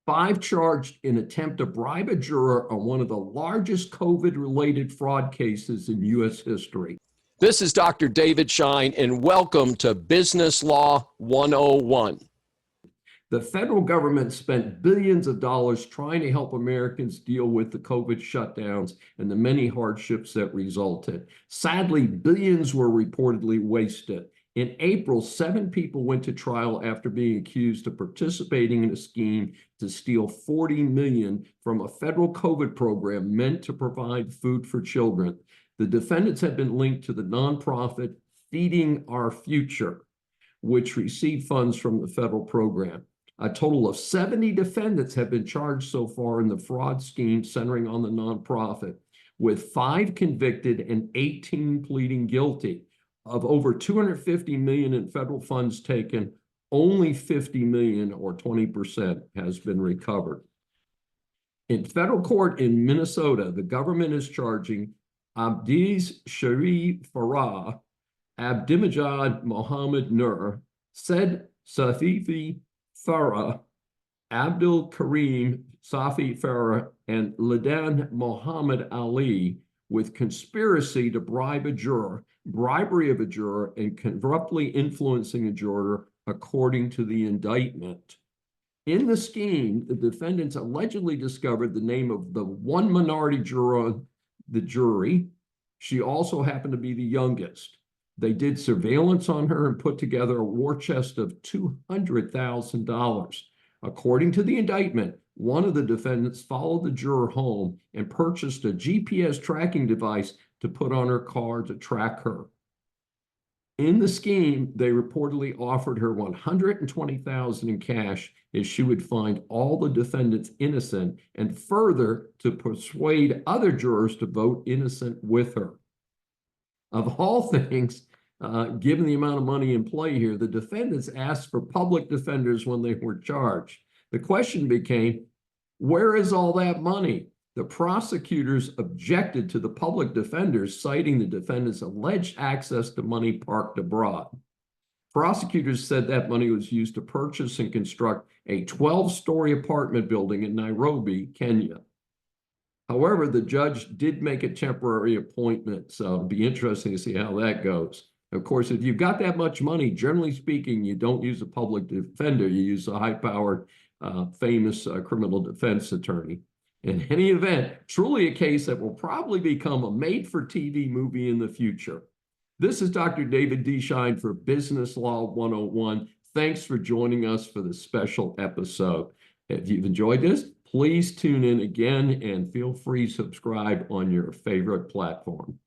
5 charged in attempt to bribe a juror on one of the largest COVID-related fraud cases in U.S. history. This is Dr. David Shine, and welcome to Business Law 101. The federal government spent billions of dollars trying to help Americans deal with the COVID shutdowns and the many hardships that resulted. Sadly, billions were reportedly wasted. In April, 7 people went to trial after being accused of participating in a scheme to steal $40 million from a federal COVID program meant to provide food for children. The defendants have been linked to the nonprofit Feeding Our Future, which received funds from the federal program. A total of 70 defendants have been charged so far in the fraud scheme centering on the nonprofit, with 5 convicted and 18 pleading guilty. Of over $250 million in federal funds taken, only $50 million, or 20%, has been recovered. In federal court in Minnesota, the government is charging Abdiz Sharif Farah, Abdimajad Mohammed Nur, Said Safifi Farah, Abdul Karim Safi Farah, and Ladan Mohammed Ali with conspiracy to bribe a juror, bribery of a juror, and corruptly influencing a juror, according to the indictment. In the scheme, the defendants allegedly discovered the name of the one minority juror on the jury. She also happened to be the youngest. They did surveillance on her and put together a war chest of $200,000. According to the indictment, one of the defendants followed the juror home and purchased a GPS tracking device to put on her car to track her. In the scheme, they reportedly offered her $120,000 in cash if she would find all the defendants innocent, and further to persuade other jurors to vote innocent with her. Of all things, given the amount of money in play here, the defendants asked for public defenders when they were charged. The question became, where is all that money? The prosecutors objected to the public defenders, citing the defendants' alleged access to money parked abroad. Prosecutors said that money was used to purchase and construct a 12-story apartment building in Nairobi, Kenya. However, the judge did make a temporary appointment, so it'll be interesting to see how that goes. Of course, if you've got that much money, generally speaking, you don't use a public defender. You use a high-powered, famous criminal defense attorney. In any event, truly a case that will probably become a made-for-TV movie in the future. This is Dr. David D. Shine for Business Law 101. Thanks for joining us for this special episode. If you've enjoyed this, please tune in again and feel free to subscribe on your favorite platform.